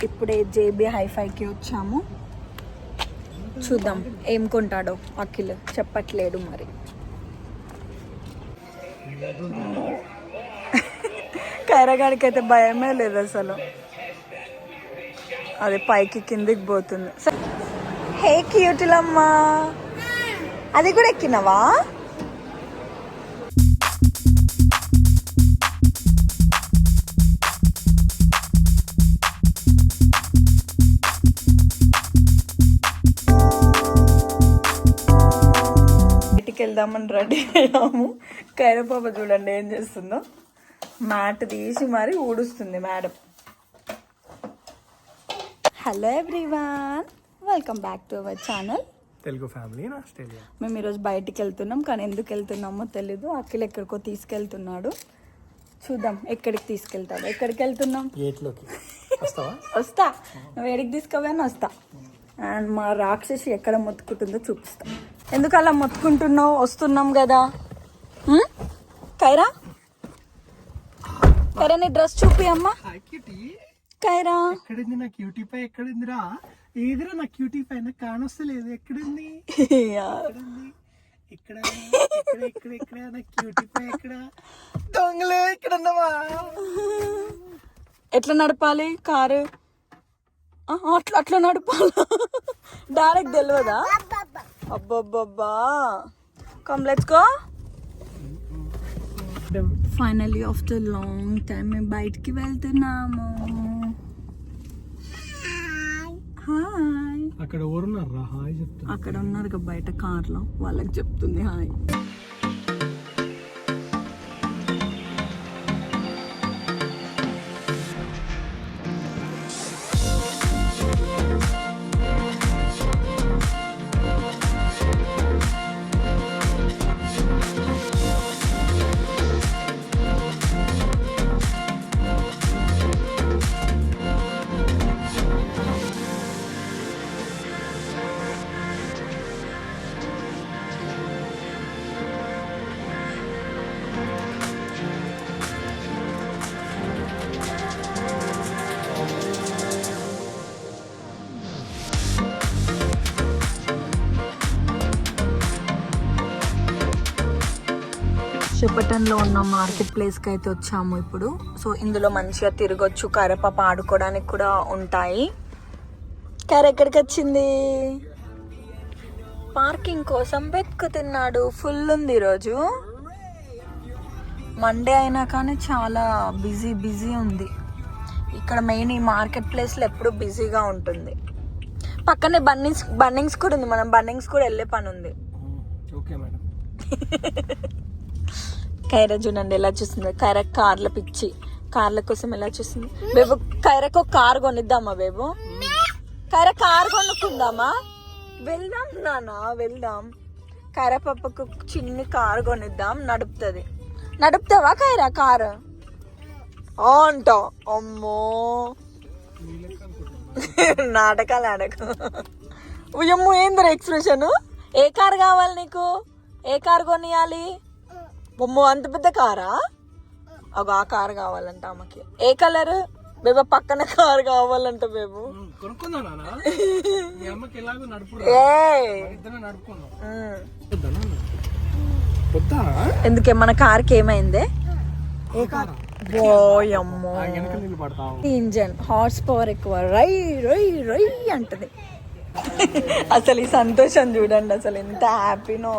ఇప్పుడే జేబీ హైఫైకి వచ్చాము. చూద్దాం ఏం కొంటాడో అఖిల్, చెప్పట్లేడు మరి. కైరాగాడికి అయితే భయమే లేదు అసలు, అది పైకి కిందికి పోతుంది. హే క్యూటిలమ్మా, అది కూడా ఎక్కినవా? బయటికి వెళ్దామని రెడీ అయ్యాము. కైరపాప చూడండి ఏం చేస్తుందో, మ్యాట్ తీసి మరి ఊడుస్తుంది madam. Hello everyone, welcome back to our channel Telugu family in Australia. మేము ఈరోజు బయటికి వెళ్తున్నాం, కానీ ఎందుకు వెళ్తున్నామో తెలీదు. అఖిల్ ఎక్కడికో తీసుకెళ్తున్నాడు, చూద్దాం ఎక్కడికి తీసుకెళ్తాడు. ఎక్కడికి వెళ్తున్నాం? వస్తా, నువ్వు ఎడికి తీసుకోవాలని వస్తా. అండ్ మా రాక్షసి ఎక్కడ మొత్తుకుంటుందో చూపిస్తా. ఎందుకు అలా మొత్తుకుంటున్నావు? వస్తున్నాం కదా. కైరా, కైరా నీ డ్రెస్ చూపి అమ్మా. కైరా ఎక్కడుంది నా క్యూటీ పై? ఎక్కడుందిరా? ఏదిరా నా క్యూటీ పై? నాకు కానొస్తలేదు. ఎక్కడుంది? ఇక్కడ నా క్యూటీ పై ఎక్కడ? దొంగలే ఎక్కడున్నావా? ఎట్లా నడపాలి కారు? అట్లా నడపాలా? డైరెక్ట్ తెలియదా? అబ్బబ్బబ్బా, come let's go. Finally after long time మేము బయటికి వెళ్తున్నాము. హాయ్. అక్కడ ఎవరున్నారా హాయ్ చెప్తున్నా? అక్కడ ఉన్నారు బయట కార్లో, వాళ్ళకి చెప్తుంది హాయ్. షెపటన్లో ఉన్న మార్కెట్ ప్లేస్కి అయితే వచ్చాము ఇప్పుడు. సో ఇందులో మంచిగా తిరగొచ్చు, కైరపాప ఆడుకోవడానికి కూడా ఉంటాయి. కైర ఎక్కడికి వచ్చింది? పార్కింగ్ కోసం వెతుకుతున్నాడు. ఫుల్ ఉంది ఈరోజు, మండే అయినా కానీ చాలా బిజీ ఉంది ఇక్కడ. మెయిన్ ఈ మార్కెట్ ప్లేస్లో ఎప్పుడు బిజీగా ఉంటుంది. పక్కనే బన్నింగ్స్ కూడా ఉంది, మనం బన్నింగ్స్ కూడా వెళ్ళే పని ఉంది. Okay madam. కైరా చూడండి ఎలా చూస్తుంది. కైరా కార్ల పిచ్చి, కార్ల కోసం ఎలా చూస్తుంది. బేబు కైరాకు కార్ కొనిద్దామా? బేబు కైరా కార్ కొనుక్కుందామా? వెళ్దాం నానా, వెళ్దాం. కైరా పాపకు చిన్ని కార్ కొనిద్దాం, నడుపుతావా కైరా కారు? అంట అమ్మో, నాటకాలు ఆడకు. ఉయ్యమ్మో ఏందిరా ఎక్స్ప్రెషన్? ఏ కార్ కావాలి నీకు? ఏ కార్ కొనియాలి? బొమ్మ అంత పెద్ద కారా? ఒక ఆ కార్ కావాలంట ఆమెకి. ఏ కలర్? బేబా పక్కన కార్ కావాలంట బేబు. ఎందుకే మన కార్కి ఏమైందే? ఓయమ్మో, ఇంజన్ హార్స్ పవర్ ఎక్కువ, రై రై రై అంటది. అసలు ఈ సంతోషం చూడండి, అసలు ఎంత హ్యాపీనో.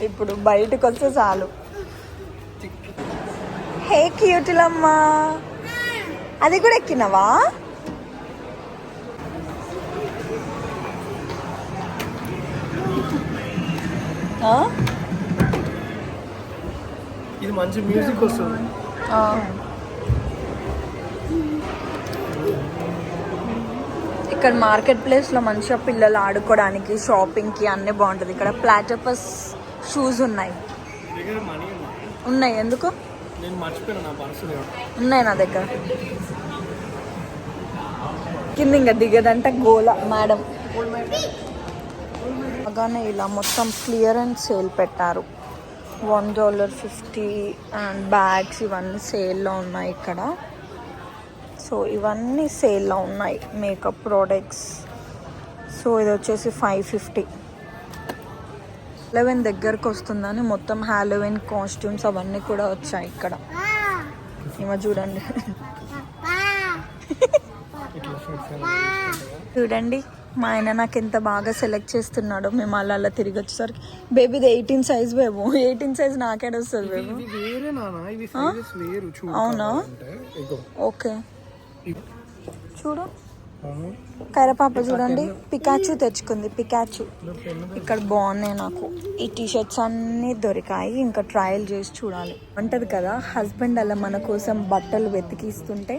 ఇప్పుడు బయటకు వస్తే చాలు. హే క్యూటిలమ్మా, అది కూడా ఎక్కినవా? ఇది మంచి మ్యూజిక్ వస్తుంది. ఇక్కడ మార్కెట్ ప్లేస్లో మంచిగా పిల్లలు ఆడుకోవడానికి, షాపింగ్కి అన్నీ బాగుంటుంది. ఇక్కడ ప్లాటపస్ షూస్ ఉన్నాయి. ఎందుకు ఉన్నాయి నా దగ్గర. కింద ఇంకా దిగదంట గోల మేడం. అలానే ఇలా మొత్తం క్లియరెన్స్ సేల్ పెట్టారు. $1.50 అండ్ బ్యాగ్స్ ఇవన్నీ సేల్లో ఉన్నాయి ఇక్కడ. సో సో ఇవన్నీ సేల్లో ఉన్నాయి మేకప్ ప్రోడక్ట్స్. సో ఇది వచ్చేసి 550. హాలోవీన్ దగ్గరకు వస్తుందని మొత్తం హాలోవీన్ కాస్ట్యూమ్స్ అవన్నీ కూడా వచ్చాయి ఇక్కడ. ఏమో చూడండి. చూడండి మా ఆయన నాకు ఎంత బాగా సెలెక్ట్ చేస్తున్నాడో. మేము అలా తిరిగి వచ్చేసరికి బేబీది 18 సైజ్ బేబు. 18 సైజ్ నాకేడ వస్తుంది బేబు? అవునా? ఓకే చూడు కైరపాప చూడండి పికాచు తెచ్చుకుంది. పికాచు ఇక్కడ బాగున్నాయి నాకు. ఈ టీషర్ట్స్ అన్నీ దొరికాయి. ఇంకా ట్రయల్ చేసి చూడాలి. అంటది కదా హస్బెండ్ అలా మన కోసం బట్టలు వెతికిస్తుంటే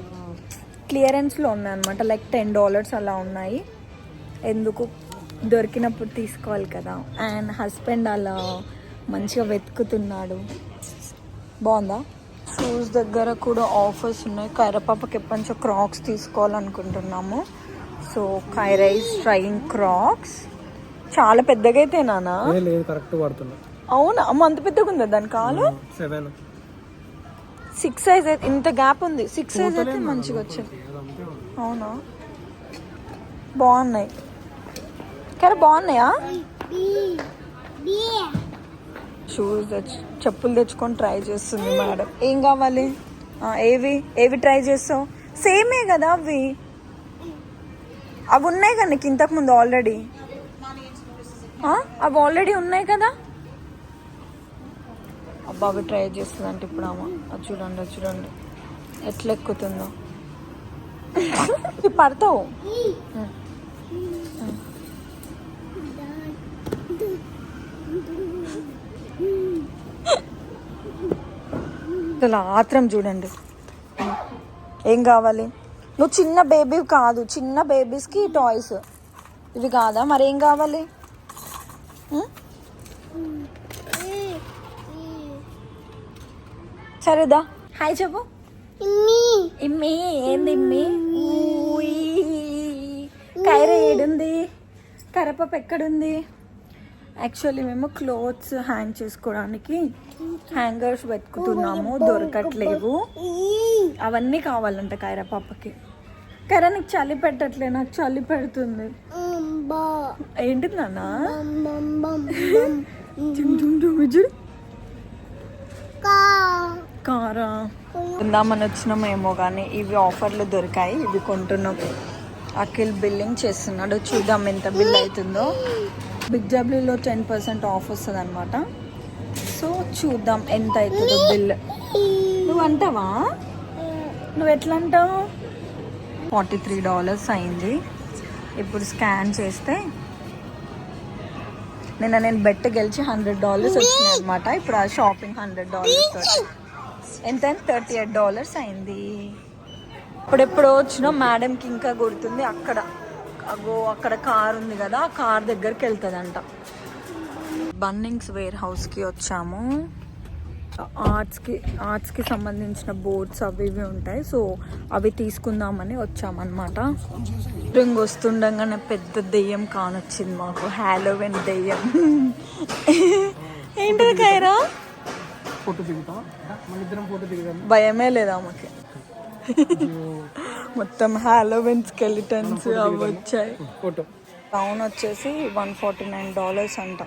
క్లియరెన్స్లో ఉన్నాయి అనమాట. లైక్ $10 అలా ఉన్నాయి. ఎందుకు దొరికినప్పుడు తీసుకోవాలి కదా. అండ్ హస్బెండ్ అలా మంచిగా వెతుకుతున్నాడు. బాగుందా? షూస్ దగ్గర కూడా ఆఫర్స్ ఉన్నాయి. కైరపాపకి ఎప్పటి నుంచో క్రాక్స్ తీసుకోవాలనుకుంటున్నాము. So Kaira is trying crocs. చాలా పెద్దగా అయితే నానా కరెక్ట్ పడుతున్నా. అవునా అమ్మ అంత పెద్దగా ఉందా దాని కాలు? 6 సైజ్ అయితే ఇంత గ్యాప్ ఉంది. 6 సైజ్ అయితే మంచిగా వచ్చింది. అవునా బాగున్నాయి కైరా బాగున్నాయా? షూస్ చెప్పులు తెచ్చుకొని ట్రై చేస్తుంది మేడం. ఏం కావాలి? ఏవి ట్రై చేస్తావు? సేమే కదా అవి ఉన్నాయి కదా నీకు ఇంతకు ముందు ఆల్రెడీ. అవి ఆల్రెడీ ఉన్నాయి కదా. అబ్బా అవి ట్రై చేస్తుందంటే ఇప్పుడు అమ్మ. అది చూడండి ఎట్లా ఎక్కుతుందో. పడతావు. అసలు ఆత్రం చూడండి. ఏం కావాలి? నువ్వు చిన్న బేబీ కాదు. చిన్న బేబీస్కి టాయ్స్ ఇవి కాదా? మరి ఏం కావాలి? సరేదా హాయ్ చెప్పు. ఇమ్మి ఏంది ఇమ్మి? కైరా ఏడుంది? కైరపాప ఎక్కడుంది? యాక్చువల్లీ మేము క్లోత్స్ హ్యాంగ్ చేసుకోవడానికి హ్యాంగర్స్ వెతుకుతున్నాము. దొరకట్లేవు. అవన్నీ కావాలంట కైరా పాపకి. కైరా నీకు చలి పెట్టట్లే, నాకు చలి పెడుతుంది. ఏంటిది నాన్న? కారా కొందామని వచ్చినామేమో కానీ ఇవి ఆఫర్లు దొరికాయి. ఇవి కొంటున్నాం. అఖిల్ బిల్లింగ్ చేస్తున్నాడు. చూద్దాం ఎంత బిల్ అవుతుందో. బిగ్ డబ్ల్యూలో 10% ఆఫ్ వస్తుంది అనమాట. సో చూద్దాం ఎంత అవుతుందో బిల్. నువ్వు అంటావా? నువ్వు ఎట్లా అంటావు? $43 అయింది. ఇప్పుడు స్కాన్ చేస్తే నేను బెట్ గెలిచి $100 వచ్చినాయి అనమాట. ఇప్పుడు ఆ షాపింగ్ $100 ఎంత $38 అయింది. ఇప్పుడెప్పుడో వచ్చినా మేడంకి ఇంకా గుర్తుంది. అక్కడ కార్ ఉంది కదా, ఆ కార్ దగ్గరికి వెళ్తుందంట. బన్నింగ్స్ వేర్ హౌస్కి వచ్చాము. ఆర్ట్స్కి సంబంధించిన బోర్డ్స్ అవి ఇవి ఉంటాయి. సో అవి తీసుకుందామని వచ్చామన్నమాట. రింగ్ వస్తుండగానే పెద్ద దెయ్యం కానొచ్చింది మాకు. హాలోవీన్ దెయ్యం. ఏంటిది కైరా? భయమే లేదా ఆమెకి. మొత్తం హాలోవీన్ స్కెలిటన్స్ అవి వచ్చాయి. టౌన్ వచ్చేసి $149 అంట.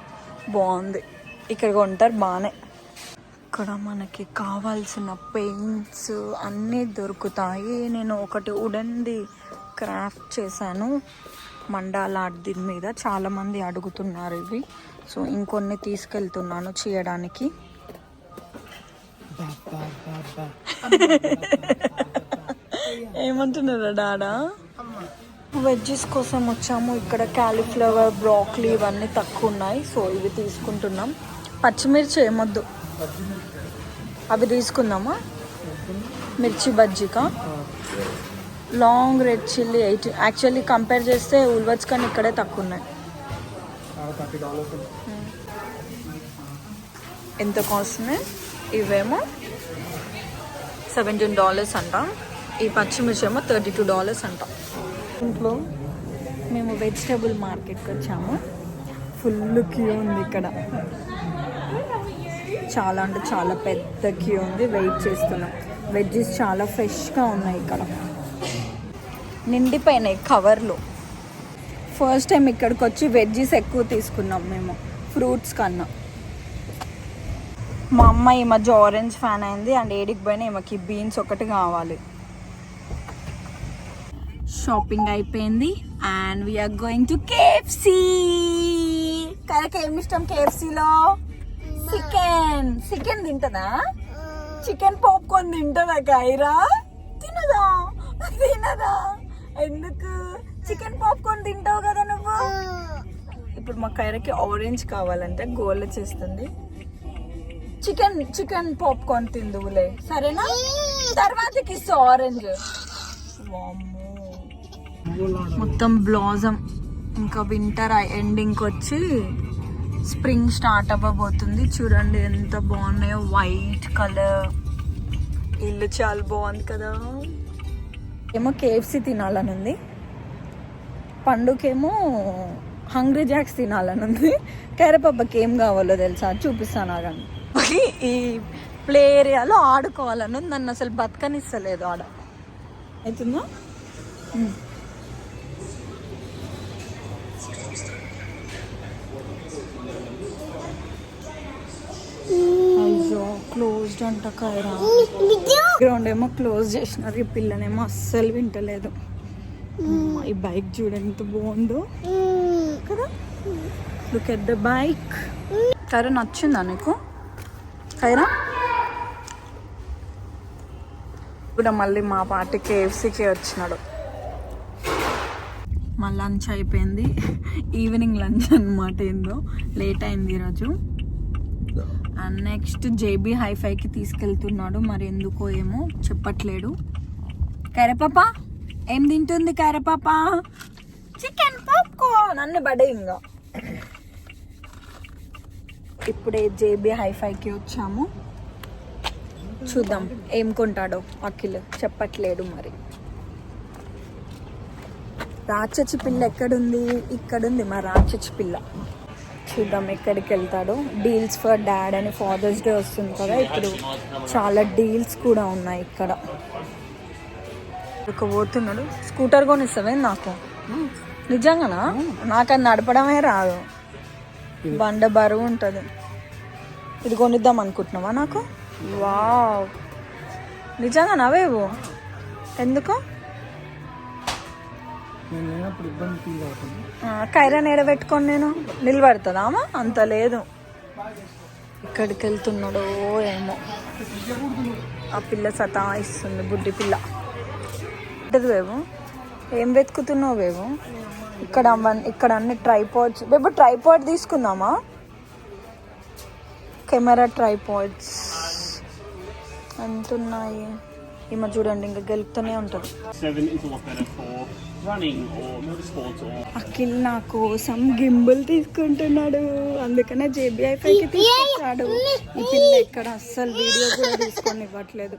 బాగుంది. ఇక్కడ కొంటారు బాగానే. ఇక్కడ మనకి కావాల్సిన పెయింట్స్ అన్నీ దొరుకుతాయి. నేను ఒకటి వుడెన్ది క్రాఫ్ట్ చేశాను మండాల ఆర్ట్. దీని మీద చాలామంది అడుగుతున్నారు ఇవి. సో ఇంకొన్ని తీసుకెళ్తున్నాను చేయడానికి. ఏమంటున్నారా డాడా? వెజ్జెస్ కోసం వచ్చాము. ఇక్కడ క్యాలీఫ్లవర్, బ్రాక్లీ ఇవన్నీ తక్కువ ఉన్నాయి. సో ఇవి తీసుకుంటున్నాం. పచ్చిమిర్చి ఏమొద్దు, అవి తీసుకుందామా? మిర్చి బజ్జీకా? Long red chilli 80. Actually compare చేస్తే ఉల్వచ్ కానీ ఇక్కడే తక్కువ ఉన్నాయి. ఎంత కాస్ట్ ఉన్నాయి? ఇవేమో $17 అంట. ఈ పచ్చిమిర్చి ఏమో $32 అంట. ఇంట్లో మేము వెజిటబుల్ మార్కెట్కి వచ్చాము. ఫుల్ క్యూ ఉంది ఇక్కడ. చాలా అంటే చాలా పెద్ద క్యూ ఉంది. వెయిట్ చేస్తున్నాం. వెజ్జెస్ చాలా ఫ్రెష్గా ఉన్నాయి ఇక్కడ. నిండిపోయినాయి కవర్లు. ఫస్ట్ టైం ఇక్కడికి వచ్చి వెజ్జీస్ ఎక్కువ తీసుకున్నాం మేము ఫ్రూట్స్ కన్నా. మా అమ్మ ఈ మధ్య ఆరెంజ్ ఫ్యాన్ అయింది అండ్ ఏడికి పోయినా ఈమెకి బీన్స్ ఒకటి కావాలి. షాపింగ్ అయిపోయింది and we're going to KFC. Correct ఏమి ఇష్టం కేఎఫ్సీలో? చికెన్ తింటదా? చికెన్ పాప్కార్న్ తింటదా కైరా? తినదా? ఎందుకు? చికెన్ పాప్కార్న్ తింటావు కదా నువ్వు. ఇప్పుడు మా కైరాకి ఆరెంజ్ కావాలంటే గోల్ చేస్తుంది. చికెన్ పాప్కార్న్ తిందువులే సరేనా? తర్వాతకి ఇస్తా ఆరెంజ్. మొత్తం బ్లాజమ్ ఇంకా వింటర్ ఎండింగ్కి వచ్చి స్ప్రింగ్ స్టార్ట్ అవ్వబోతుంది. చూడండి ఎంత బాగున్నాయో, వైట్ కలర్. ఇల్లు చాలా బాగుంది కదా. ఏమో కేఎఫ్సి తినాలని ఉంది, పండుకేమో హంగ్రీ జాక్స్ తినాలని ఉంది. కైరపబ్బకి ఏం కావాలో తెలుసా? చూపిస్తాను కానీ. ఈ ప్లే ఏరియాలో ఆడుకోవాలని ఉంది. నన్ను అసలు బతకనిస్తలేదు ఆడ. అవుతుందా? అయ్యో క్లోజ్డ్ అంట కైరా. గ్రౌండ్ ఏమో క్లోజ్ చేసినారు. ఈ పిల్లనేమో అస్సలు వింటలేదు. ఈ బైక్ చూడండి ఎంత బాగుందో కదా. Look at the bike. Kaira నచ్చిందా నీకు? కైరా ఇప్పుడు మళ్ళీ మా పార్టీ కేఎఫ్సీకి వచ్చినాడు. మా లంచ్ అయిపోయింది. ఈవినింగ్ లంచ్ అన్నమాట. ఏందో లేట్ అయింది ఈరోజు. అండ్ నెక్స్ట్ జేబీ హైఫైకి తీసుకెళ్తున్నాడు. మరి ఎందుకో ఏమో చెప్పట్లేడు. కైరపాప ఏం తింటుంది? కైరపాప చికెన్ పాప్కార్న్ అన్ని బడే. ఇంకా ఇప్పుడే జేబీ హైఫైకి వచ్చాము. చూద్దాం ఏం కొంటాడో అఖిల్, చెప్పట్లేడు. మరి రాచచి పిల్ల ఎక్కడుంది? ఇక్కడుంది మా రాచచి పిల్ల. చూద్దాం ఎక్కడికి వెళ్తాడో. డీల్స్ ఫర్ డాడ్ అని ఫాదర్స్ డే వస్తుంది కదా, ఇప్పుడు చాలా డీల్స్ కూడా ఉన్నాయి ఇక్కడ. ఇక పోతున్నాడు. స్కూటర్ కొనిస్తావే నాకు? నిజంగానా? నాకు అది నడపడమే రాదు, బండ బరువు ఉంటుంది. ఇది కొనిద్దాం అనుకుంటున్నావా నాకు? వావ్, నిజంగానా వేవు? ఎందుకు? కైరా నీడ పెట్టుకొని నేను నిలబడుతుందామా? అంత లేదు. ఇక్కడికి వెళ్తున్నాడో ఏమో. ఆ పిల్ల సతాయిస్తుంది, బుడ్డి పిల్ల. వేవు ఏం వెతుకుతున్నావు వేవు? ఇక్కడ అన్ని ట్రైపాడ్స్. బేబు ట్రైపాడ్ తీసుకుందామా? కెమెరా ట్రైపాడ్స్ అంటున్నాయి. ఈమె చూడండి ఇంకా గెలుపుతూనే ఉంటుంది. అఖిల్ నా కోసం గింబుల్ తీసుకుంటున్నాడు, అందుకనే జేబీఐకి తీసుకొచ్చాడు. ఈ పిల్ల ఇక్కడ అస్సలు వీడియో కూడా తీసుకొని ఇవ్వట్లేదు,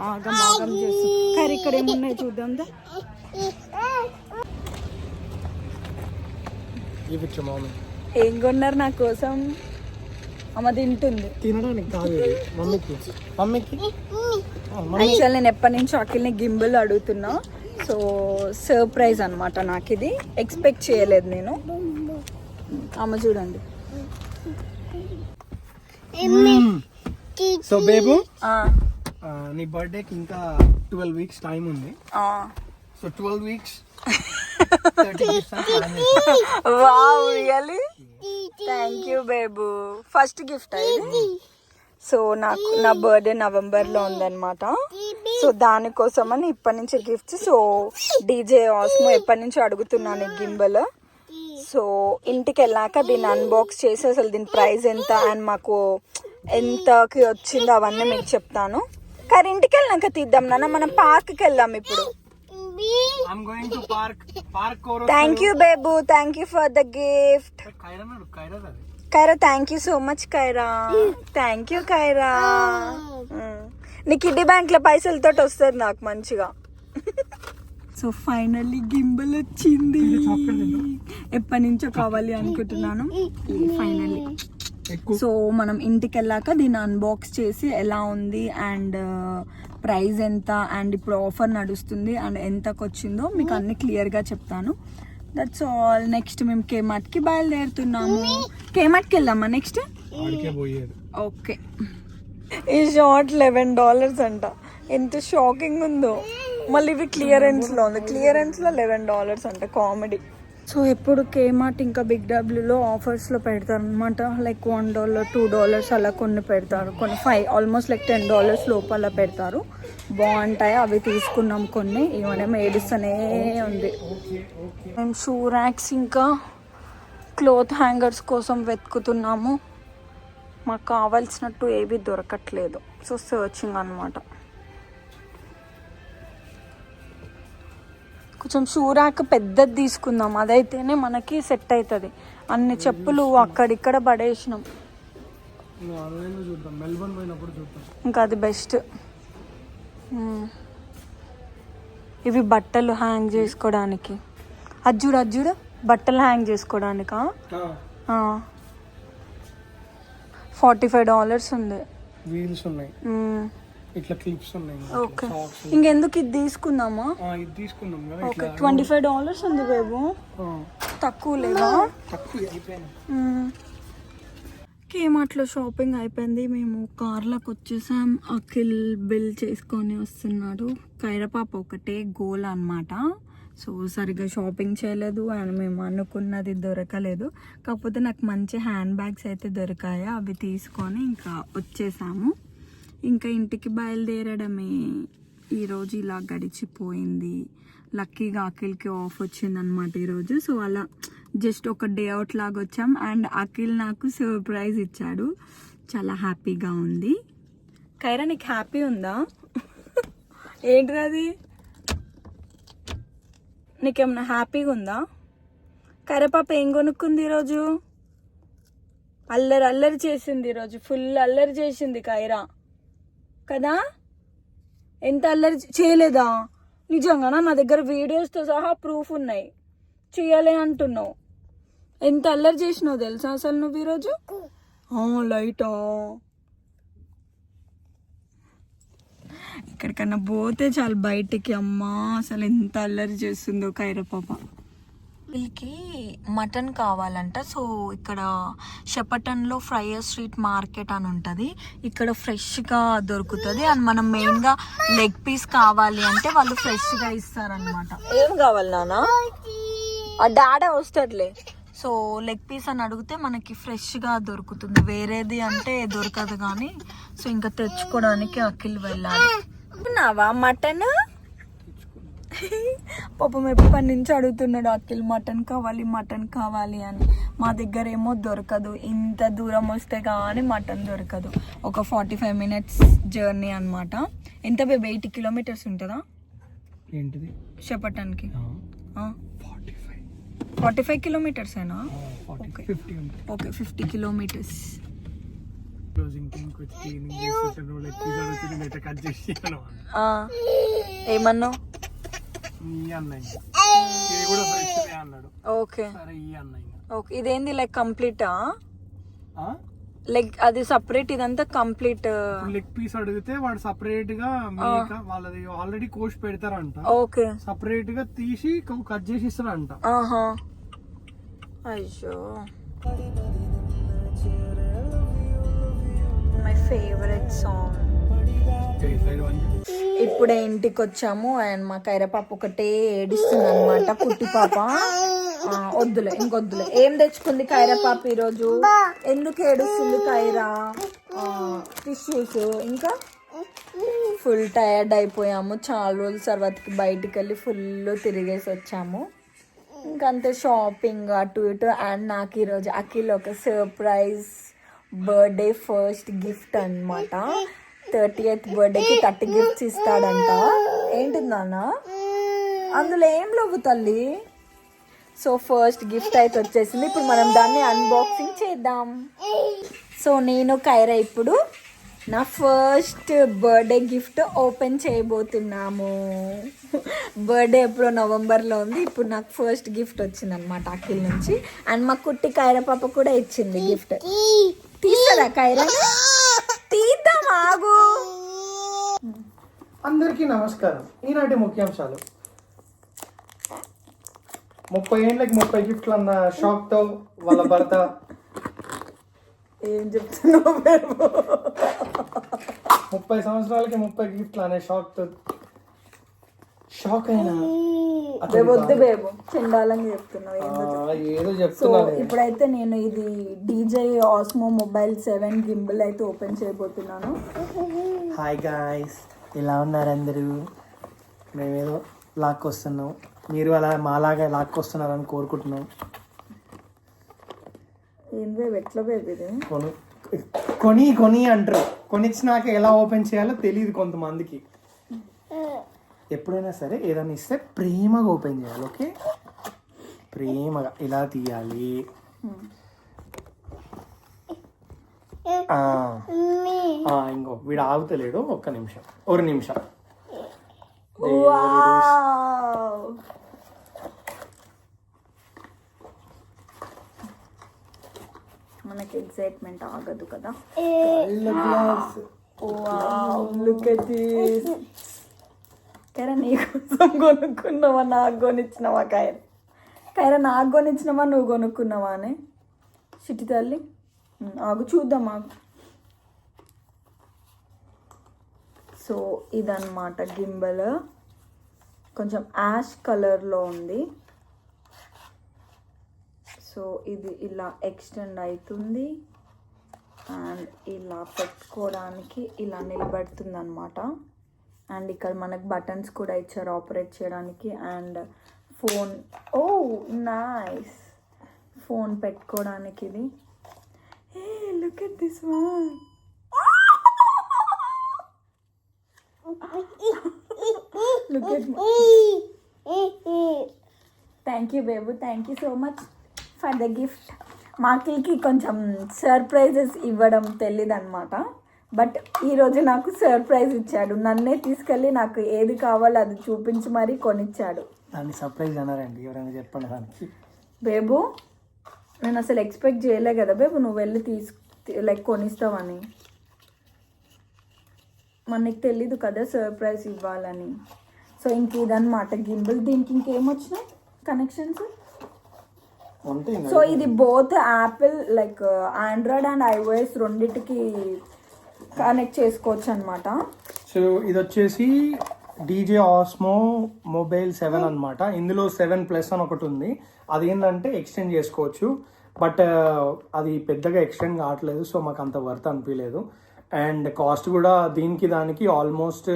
ఆగం చేసి. కానీ ఇక్కడ ఏమున్నాయి చూద్దాం. ఏం కొన్నారు నా కోసం? అమ్మ తింటుంది. తినడానికి కాదు మమ్మీకి. యాక్చువల్ నేను ఎప్పటి నుంచో అఖిల్ని గింబుల్ అడుగుతున్నా. సో సర్ప్రైజ్ అనమాట నాకు ఇది. ఎక్స్పెక్ట్ చేయలేదు నేను. అమ్మ చూడండి. సో బేబు నీ బర్త్డేకి ఇంకా 12 weeks టైం ఉంది. So 12 weeks 30 gifts. Wow, really? Thank you babe. First gift ఇది. సో నాకు నా బర్త్డే నవంబర్లో ఉందన్నమాట. సో దానికోసమని ఇప్పటి నుంచి గిఫ్ట్స్. సో డీజే ఆస్మో ఎప్పటి నుంచి అడుగుతున్నాను గింబల్. సో ఇంటికి వెళ్ళాక దీన్ని అన్బాక్స్ చేసి అసలు దీని ప్రైస్ ఎంత అండ్ మాకు ఎంతకి వచ్చిందో అవన్నీ మీకు చెప్తాను. కానీ ఇంటికి వెళ్ళాక తీద్దాం నాన్న, మనం పార్క్కి వెళ్దాం ఇప్పుడు. Thank you babe, thank you for the gift. Kaira thank you so much Kaira. Thank you Kaira. నీ కిడ్డీ బ్యాంక్ లో పైసలతో వస్తుంది నాకు మంచిగా. సో ఫైనల్లీ గింబల్ వచ్చింది. ఎప్పటి నుంచో కావాలి అనుకుంటున్నాను, ఫైనల్లీ. సో మనం ఇంటికి వెళ్ళాక దీన్ని అన్బాక్స్ చేసి ఎలా ఉంది అండ్ ప్రైస్ ఎంత అండ్ ఇప్పుడు ఆఫర్ నడుస్తుంది అండ్ ఎంతకు వచ్చిందో మీకు అన్ని క్లియర్గా చెప్తాను. That's all. నెక్స్ట్ మేము కేమార్ట్కి బయలుదేరుతున్నాము. కేమార్ట్కి వెళ్దామా నెక్స్ట్? ఓకే. ఈ షార్ట్ $11 అంట. ఎంత షాకింగ్ ఉందో. మళ్ళీ ఇవి క్లియరెన్స్లో ఉంది. క్లియరెన్స్లో $11 అంట. కామెడీ. సో ఎప్పుడు కేమార్ట్ ఇంకా బిగ్ డబ్ల్యూలో ఆఫర్స్లో పెడతారు అనమాట. లైక్ $1 $2 అలా కొన్ని పెడతారు, కొన్ని ఆల్మోస్ట్ లైక్ $10 లోపల పెడతారు. బాగుంటాయి. అవి తీసుకున్నాం కొన్ని. ఇవన్నీ ఏడుస్తూనే ఉంది. మేము షూ ర్యాక్స్ ఇంకా క్లోత్ హ్యాంగర్స్ కోసం వెతుకుతున్నాము. మాకు కావాల్సినట్టు ఏవి దొరకట్లేదు. సో సర్చింగ్ అనమాట. కొంచెం షూ ర్యాక్ పెద్దది తీసుకుందాం, అదైతేనే మనకి సెట్ అవుతుంది. అన్ని చెప్పులు అక్కడిక్కడ పడేసినాం. ఇంకా అది బెస్ట్. ఇవి బట్టలు హ్యాంగ్ చేసుకోవడానికి. అజ్జుడు బట్టలు హ్యాంగ్ చేసుకోవడానికా? $45 ఉంది. వీల్స్ ఉన్నాయి, ఇట్లా క్లిప్స్ ఉన్నాయి. ఓకే, ఇంకెందుకు ఇది తీసుకుందామా? ఇది తీసుకుందాం కదా. ఓకే, $25 ఉంది బాబు. తక్కువ లేదా? కేమార్ట్లో షాపింగ్ అయిపోయింది. మేము కార్లోకి వచ్చేసాం. అఖిల్ బిల్ చేసుకొని వస్తున్నాడు. కైరపాప ఒకటే గోల్ అన్నమాట. సో సరిగ్గా షాపింగ్ చేయలేదు అండ్ మేము అనుకున్నది దొరకలేదు. కాకపోతే నాకు మంచి హ్యాండ్ బ్యాగ్స్ అయితే దొరికాయి. అవి తీసుకొని ఇంకా వచ్చేసాము. ఇంకా ఇంటికి బయలుదేరడమే. ఈరోజు ఇలా గడిచిపోయింది. లక్కీగా అఖిల్కి ఆఫ్ వచ్చిందనమాట ఈరోజు. సో అలా జస్ట్ ఒక డే అవుట్ లాగా వచ్చాం. అండ్ అఖిల్ నాకు సర్ప్రైజ్ ఇచ్చాడు. చాలా హ్యాపీగా ఉంది. కైరా నీకు హ్యాపీ ఉందా? ఏంటిది అది? నీకేమన్నా హ్యాపీగా ఉందా? కైరపాప ఏం కొనుక్కుంది ఈరోజు? అల్లరి చేసింది ఈరోజు. ఫుల్ అల్లరి చేసింది కైరా కదా. ఎంత అల్లరి చేయలేదా? నిజంగానా? నా దగ్గర వీడియోస్తో సహా ప్రూఫ్ ఉన్నాయి. చేయలే అంటున్నావు. ఎంత అల్లరి చేసినావు తెలుసా అసలు నువ్వు ఈరోజు? లైటా ఎక్కడికన్నా పోతే చాలు బయటికి. అమ్మా అసలు ఎంత అల్లరి చేస్తుందో కైరా పాప. వీళ్ళకి మటన్ కావాలంట. సో ఇక్కడ షెపటన్లో ఫ్రైయర్ స్ట్రీట్ మార్కెట్ అని ఉంటుంది. ఇక్కడ ఫ్రెష్గా దొరుకుతుంది. అండ్ మనం మెయిన్గా లెగ్ పీస్ కావాలి అంటే వాళ్ళు ఫ్రెష్గా ఇస్తారనమాట. ఏం కావాలి నాన్న? ఆ డాడా వస్తాడులే. సో లెగ్ పీస్ అని అడిగితే మనకి ఫ్రెష్గా దొరుకుతుంది. వేరేది అంటే దొరకదు కానీ. సో ఇంకా తెచ్చుకోవడానికి అఖిల్ వెళ్ళాలి. నావా మటన్? పాపం ఎప్పటి నుంచి అడుగుతున్నాడు అఖిల్ మటన్ కావాలి అని. మా దగ్గర ఏమో దొరకదు. ఇంత దూరం వస్తే కానీ మటన్ దొరకదు. ఒక 45 minutes జర్నీ అనమాట. ఎంత బేబీ? 80 kilometers ఉంటుందా ఏంటిది షెపటన్కి? 45 kilometers ఏనా? Okay 50 kilometers. ఏమన్నావు? Okay okay. ఇదేంది లైక్ కంప్లీటా? లెగ్ అది సపరేట్, ఇదంతా కంప్లీట్. లెగ్ పీస్ అడిగితే వాడు సపరేట్ గా వాళ్ళది ఆల్రెడీ కోసి పెడతారంట. ఓకే, సపరేట్ గా తీసి కట్ చేసి ఇస్తారంట. అయ్యో, మై ఫేవరెట్ సాంగ్. ఇప్పుడే ఇంటికి వచ్చాము అండ్ మా కైరా పాప ఒకటే ఏడుస్తుంది అనమాట. పుట్టి పాప. వద్దులే, ఇంకొద్దులే. ఏం తెచ్చుకుంది కైరా పాప ఈరోజు? ఎందుకు ఏడుస్తుంది కైరా? టిష్యూస్. ఇంకా ఫుల్ టైర్డ్ అయిపోయాము. చాలా రోజుల తర్వాతకి బయటికి వెళ్ళి ఫుల్ తిరిగేసి వచ్చాము. ఇంకంతే షాపింగ్ అటు ఇటు. అండ్ నాకు ఈరోజు అఖిల్ ఒక సర్ప్రైజ్ బర్త్డే ఫస్ట్ గిఫ్ట్ అనమాట. 30th బర్త్డేకి 30 gifts ఇస్తాడంట. ఏంటిది నాన్న? అందులో ఏం లేవు తల్లి. సో ఫస్ట్ గిఫ్ట్ అయితే వచ్చేసింది. ఇప్పుడు మనం దాన్ని అన్బాక్సింగ్ చేద్దాం. సో నేను కైరా ఇప్పుడు నా ఫస్ట్ బర్త్డే గిఫ్ట్ ఓపెన్ చేయబోతున్నాము. బర్త్డే ఎప్పుడో నవంబర్లో ఉంది. ఇప్పుడు నాకు ఫస్ట్ గిఫ్ట్ వచ్చింది అనమాట అఖిల్ నుంచి. అండ్ మా కుట్టి కైరా పాప కూడా ఇచ్చింది గిఫ్ట్. తీస్తారా కైరా? తీద్దాం, ఆగు. అందరికీ నమస్కారం. ఈనాటి ముఖ్యాంశాలు. 30 ఏళ్ళకి 30 గిఫ్ట్లు అన్న షాక్తో వాళ్ళ భర్త. ఏం చెప్తున్నావు బేబు? 30 సంవత్సరాలకి 30 గిఫ్ట్లు అనే షాక్ అయినా వద్దు బేబు, చండాలంగా చెప్తున్నావు. ఏదో సో చెప్తున్నా. ఇప్పుడైతే నేను ఇది DJI Osmo Mobile 7 గింబల్ అయితే ఓపెన్ చేయబోతున్నాను. హాయ్ గాయ్స్, ఎలా ఉన్నారు అందరూ? మేమేదో లాక్కొస్తున్నాం, మీరు అలా మాలాగా లాక్కొస్తున్నారని కోరుకుంటున్నాం. ఏం బేబు, ఎట్లా బేబు ఇది? కొని అంటారు. కొనిచ్చినాక ఎలా ఓపెన్ చేయాలో తెలియదు కొంతమందికి. ఎప్పుడైనా సరే ఏదైనా ఇస్తే ప్రేమగా ఓపెన్ చేయాలి. ఓకే, ప్రేమగా ఇలా తీయాలి. ఇంకో వీడు ఆగుతలేడు, ఒక్క నిమిషం. వావ్! మనకి ఎక్సైట్మెంట్ ఆగదు కదా. Look at this. కైరా నీకోసం కొనుక్కున్నావా, నాకు కొనిచ్చినవా? కైరా నాకు కొనిచ్చినవా, నువ్వు కొనుక్కున్నావా అని? చిట్టి తల్లి ఆగు, చూద్దాం ఆగు. సో ఇదన్నమాట గింబల్. కొంచెం యాష్ కలర్లో ఉంది. సో ఇది ఇలా ఎక్స్టెండ్ అవుతుంది అండ్ ఇలా పెట్టుకోవడానికి ఇలా నిలబడుతుంది అనమాట. అండ్ ఇక్కడ మనకు బటన్స్ కూడా ఇచ్చారు ఆపరేట్ చేయడానికి. And phone, oh nice, phone పెట్టుకోవడానికి ఇది. Hey look at this one. Look at, thank you babe, thank you so much for the gift. మాకిల్కి కొంచెం సర్ప్రైజెస్ ఇవ్వడం తెలియదు అనమాట. బట్ ఈరోజు నాకు సర్ప్రైజ్ ఇచ్చాడు. నన్నే తీసుకెళ్ళి నాకు ఏది కావాలో అది చూపించి మరీ కొనిచ్చాడు. దాన్ని సర్ప్రైజ్ అన్నారండి, ఎవరైనా చెప్పండి దానికి. బేబు నేను అసలు ఎక్స్పెక్ట్ చేయలే కదా బేబు, నువ్వు వెళ్ళి కొనిస్తావని. మనకి తెలీదు కదా సర్ప్రైజ్ ఇవ్వాలని. సో ఇంక ఇదన్నమాట గింబల్. దీనికి ఇంకేమొచ్చినాయి కనెక్షన్స్? సో ఇది both Apple Android and iOS రెండిటికి కనెక్ట్ చేసుకోవచ్చు అనమాట. సో ఇది వచ్చేసి DJI Osmo Mobile 7 అనమాట. ఇందులో 7+ అని ఒకటి ఉంది. అది ఏంటంటే ఎక్స్టెండ్ చేసుకోవచ్చు. బట్ అది పెద్దగా ఎక్స్టెండ్ కావట్లేదు, సో మాకు అంత వర్త్ అనిపించలేదు. అండ్ కాస్ట్ కూడా దీనికి దానికి ఆల్మోస్ట్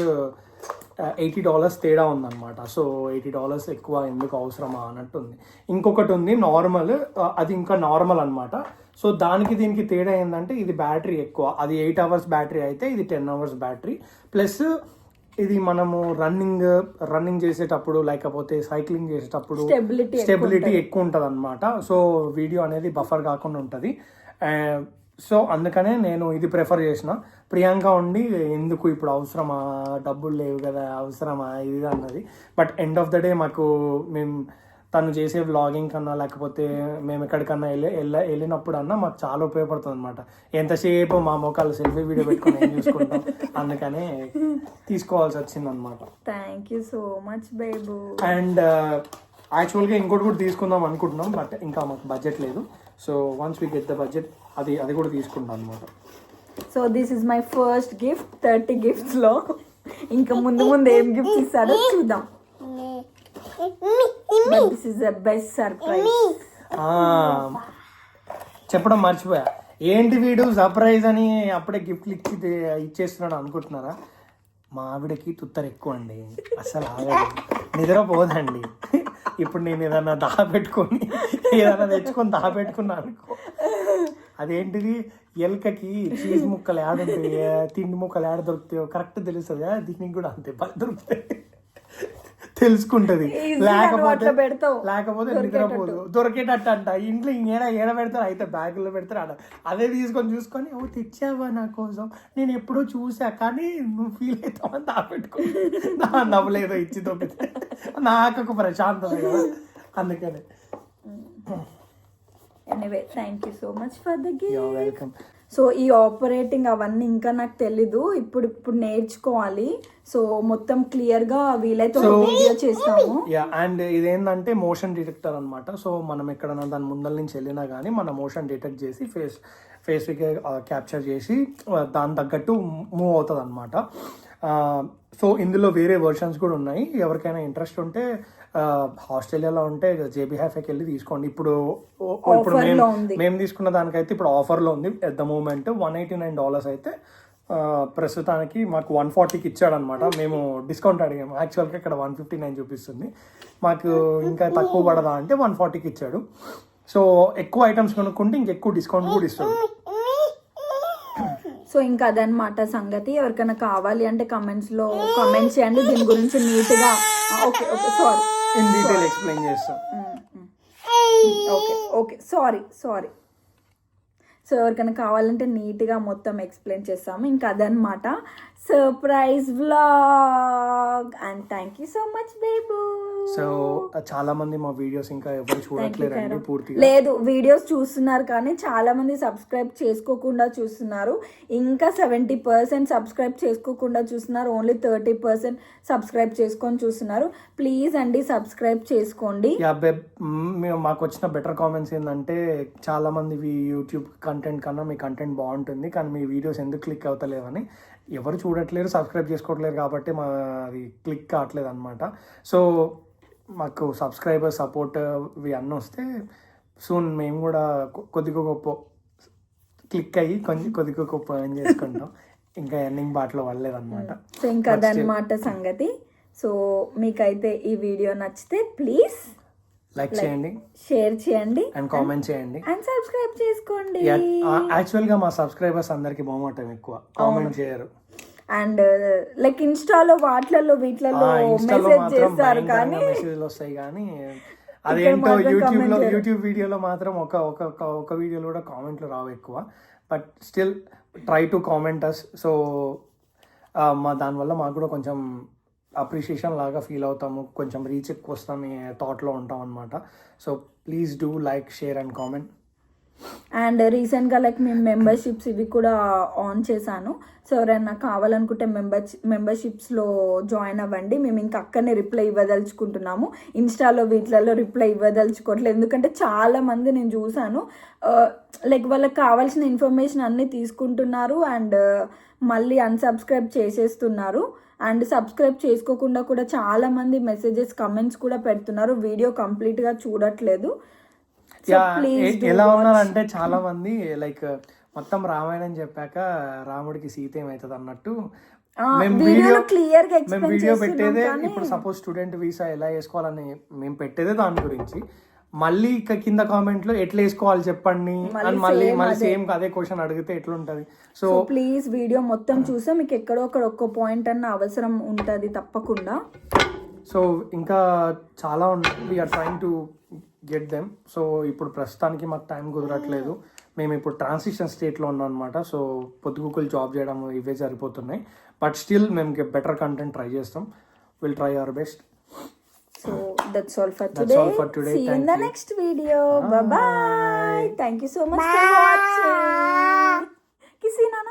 $80 తేడా ఉందన్నమాట. సో $80 ఎక్కువ ఎందుకు అవసరమా అన్నట్టు ఉంది. ఇంకొకటి ఉంది నార్మల్, అది ఇంకా నార్మల్ అనమాట. సో దానికి దీనికి తేడా ఏంటంటే ఇది బ్యాటరీ ఎక్కువ. అది 8 hours బ్యాటరీ అయితే ఇది 10 hours బ్యాటరీ. ప్లస్ ఇది మనము రన్నింగ్ చేసేటప్పుడు లేకపోతే సైక్లింగ్ చేసేటప్పుడు స్టెబిలిటీ ఎక్కువ ఉంటుంది అనమాట. సో వీడియో అనేది బఫర్ కాకుండా ఉంటుంది. సో అందుకనే నేను ఇది ప్రిఫర్ చేసిన. ప్రియాంక ఉండి ఎందుకు ఇప్పుడు అవసరమా, డబ్బులు లేవు కదా, అవసరమా ఇది అన్నది. But end of the day మేము తను చేసే వ్లాగింగ్ కన్నా లేకపోతే మేము ఎక్కడికన్నా వెళ్ళినప్పుడు అన్నా మాకు చాలా ఉపయోగపడుతుంది అనమాట. ఎంతసేపు మా మొక్కలు సెల్ఫీ వీడియో పెట్టుకుని ఏం చూసుకుంటాం, అందుకనే తీసుకోవాల్సి వచ్చింది అనమాట. Thank you so much babe. And యాక్చువల్గా ఇంకోటి కూడా తీసుకుందాం అనుకుంటున్నాం, బట్ ఇంకా మాకు బడ్జెట్ లేదు. So once we get the budget అది కూడా తీసుకుంటాం అనమాట. So this is my first gift 30 గిఫ్ట్స్లో. ఇంకా ముందు ఏం గిఫ్ట్స్ ఇస్తాడో చూద్దాం. But this is the best surprise. చెప్పడం మర్చిపోయా, ఏంటి వీడు సర్ప్రైజ్ అని అప్పుడే గిఫ్ట్లు ఇచ్చేస్తున్నాడు అనుకుంటున్నారా? మా ఆవిడకి తుత్తర ఎక్కువ అండి, అసలు ఆగదు, నిద్రపోదండి. ఇప్పుడు నేను ఏదన్నా దాపెట్టుకొని ఏదైనా తెచ్చుకొని దాపెట్టుకున్నా అనుకో, అదేంటిది ఎలకకి చీజ్ ముక్కలు ఏడుంటాయి, తిండి ముక్కలు ఏడ దొరుకుతాయో కరెక్ట్ తెలుస్తుంది కదా, దీనికి కూడా అంతే దొరుకుతాయి, తెలుసుకుంటది. లేకపోతే నిద్రపోదు, దొరికేటట్టు అంట. ఇంట్లో ఏడ పెడతారు, అయితే బ్యాగులో పెడతారు ఆడ. అదే తీసుకొని చూసుకొని ఓ తెచ్చావా నా కోసం, నేను ఎప్పుడో చూసా కానీ నువ్వు ఫీల్ అవుతావని దాపెట్టుకుని నవ్వలేదో ఇచ్చి తొప్పితే నాకు ఒక ప్రశాంతత కదా, అందుకని. Anyway thank you so much for the gift. You're welcome. So ఈ ఆపరేటింగ్ అవన్నీ ఇంకా నాకు తెలీదు, ఇప్పుడు నేర్చుకోవాలి. సో మొత్తం క్లియర్ గా వీలైతే వీడియో చేస్తాము. అండ్ ఇదేంటంటే మోషన్ డిటెక్టర్ అన్నమాట. సో మనం ఎక్కడైనా దాని ముందల నుంచి వెళ్ళినా కానీ మన మోషన్ డిటెక్ట్ చేసి ఫేస్ క్యాప్చర్ చేసి దాని తగ్గట్టు మూవ్ అవుతుంది అనమాట. సో ఇందులో వేరే వర్షన్స్ కూడా ఉన్నాయి. ఎవరికైనా ఇంట్రెస్ట్ ఉంటే ఆస్ట్రేలియాలో ఉంటే జేబీ హ్యాఫ్కి వెళ్ళి తీసుకోండి. ఇప్పుడు మేము తీసుకున్న దానికైతే ఇప్పుడు ఆఫర్లో ఉంది ఎట్ ద మూమెంట్. $189 అయితే ప్రస్తుతానికి మాకు 140కి ఇచ్చాడనమాట. మేము డిస్కౌంట్ అడిగాము, యాక్చువల్గా ఇక్కడ 159 చూపిస్తుంది, మాకు ఇంకా తక్కువ పడదా అంటే 140కి ఇచ్చాడు. సో ఎక్కువ ఐటమ్స్ కొనుక్కుంటే ఇంకెక్కువ డిస్కౌంట్ కూడా ఇస్తాడు. సో ఇంకా అదనమాట సంగతి. ఎవరికైనా కావాలి అంటే కమెంట్స్ చేయండి, దీని గురించి నీట్గా okay sorry in detail explain చేస్తాం. Okay sorry. సో ఎవరికైనా కావాలంటే నీట్గా మొత్తం ఎక్స్ప్లెయిన్ చేస్తాము. ఇంకా అదనమాట surprise vlog. And thank you so much babe. So చాలా మంది మా వీడియోస్ ఇంకా ఎవరు చూడట్లేదండి పూర్తిగా. లేదు, వీడియోస్ చూస్తున్నారు కానీ చాలా మంది సబ్స్క్రైబ్ చేసుకోకుండా చూస్తున్నారు. ఇంకా 70% సబ్స్క్రైబ్ చేసుకోకుండా చూస్తున్నారు, ఓన్లీ 30% సబ్స్క్రైబ్ చేసుకొని చూస్తున్నారు. ప్లీజ్ అండి సబ్స్క్రైబ్ చేసుకోండి. మాకు వచ్చిన బెటర్ కామెంట్స్ ఏంటంటే చాలా మంది యూట్యూబ్ కంటెంట్ కన్నా మీ కంటెంట్ బాగుంటుంది కానీ మీ వీడియోస్ ఎందుకు క్లిక్ అవుతలేవని. ఎవరు చూడట్లేరు, సబ్స్క్రైబ్ చేసుకోవట్లేరు కాబట్టి అది క్లిక్ కావట్లేదు అనమాట. సో మాకు సబ్స్క్రైబర్ సపోర్ట్ ఇవి అన్నీ వస్తే సూన్ మేము కూడా కొద్దిగా గొప్ప క్లిక్ అయ్యి కొద్దిగా గొప్ప ఏం చేసుకుంటాం. ఇంకా ఎర్నింగ్ బాటలో పడలేదన్నమాట. సో ఇంకా అదనమాట సంగతి. సో మీకైతే ఈ వీడియో నచ్చితే ప్లీజ్ లైక్ చేయండి, షేర్ చేయండి అండ్ కామెంట్ చేయండి అండ్ సబ్స్క్రైబ్ చేసుకోండి. యాక్చువల్ గా మా సబ్స్క్రైబర్స్ అందరికి బాగుంటాం, ఎక్కువ కామెంట్ చేయరు. అండ్ లైక్ ఇన్స్టాలో వీటిలలో మెసేజ్ చేస్తారు కానీ మెసేజ్లు వస్తాయి కానీ అదేంటో యూట్యూబ్ వీడియోలో మాత్రం ఒక వీడియోలో కూడా కామెంట్లు రావు ఎక్కువ. But still try to comment us. So దానివల్ల మాకు కూడా కొంచెం అప్రిషియేషన్ లాగా ఫీల్ అవుతాము, కొంచెం రీచ్ ఎక్కువ వస్తాం థాట్లో ఉంటాం అనమాట. So please do like, share and comment. And రీసెంట్గా లైక్ మేము మెంబర్షిప్స్ ఇవి కూడా ఆన్ చేశాను. సో ఎవరైనా కావాలనుకుంటే మెంబర్షిప్స్లో జాయిన్ అవ్వండి. మేము ఇంకా అక్కడనే రిప్లై ఇవ్వదలుచుకుంటున్నాము, ఇన్స్టాలో వీటిలలో రిప్లై ఇవ్వదలుచుకోవట్లేదు. ఎందుకంటే చాలా మంది నేను చూశాను లైక్ వాళ్ళకి కావాల్సిన ఇన్ఫర్మేషన్ అన్నీ తీసుకుంటున్నారు అండ్ మళ్ళీ అన్సబ్స్క్రైబ్ చేసేస్తున్నారు. అండ్ సబ్స్క్రైబ్ చేసుకోకుండా కూడా చాలా మంది మెసేజెస్ కమెంట్స్ కూడా పెడుతున్నారు, వీడియో కంప్లీట్గా చూడట్లేదు. ఎలా ఉన్నారంటే చాలా మంది లైక్ మొత్తం రామాయణం చెప్పాక రాముడికి సీత ఏమవుతుంది అన్నట్టు మేము వీడియో పెట్టేదే. ఇప్పుడు సపోజ్ స్టూడెంట్ వీసా ఎలా వేసుకోవాలని మేము పెట్టేదే దాని గురించి. మళ్ళీ కింద కామెంట్ లో ఎట్లా వేసుకోవాలి చెప్పండి అని మళ్ళీ సేమ్ అదే క్వశ్చన్ అడిగితే ఎట్లుంటది. సో ప్లీజ్ వీడియో మొత్తం చూస్తే మీకు ఎక్కడో ఒక్క పాయింట్ అన్న అవసరం ఉంటుంది తప్పకుండా. సో ఇంకా చాలా we are trying to get them. So ఇప్పుడు ప్రస్తుతానికి మాకు టైం కుదరట్లేదు, మేము ఇప్పుడు ట్రాన్సిషన్ స్టేట్లో ఉన్నాం అనమాట. సో పొద్దుగుకులు జాబ్ చేయడం ఇవే సరిపోతున్నాయి. బట్ స్టిల్ మేము బెటర్ కంటెంట్ ట్రై చేస్తాం. Will try our best. So that's all for today. See you in the next video. Bye bye. Thank you so much for watching. Kissy Nana.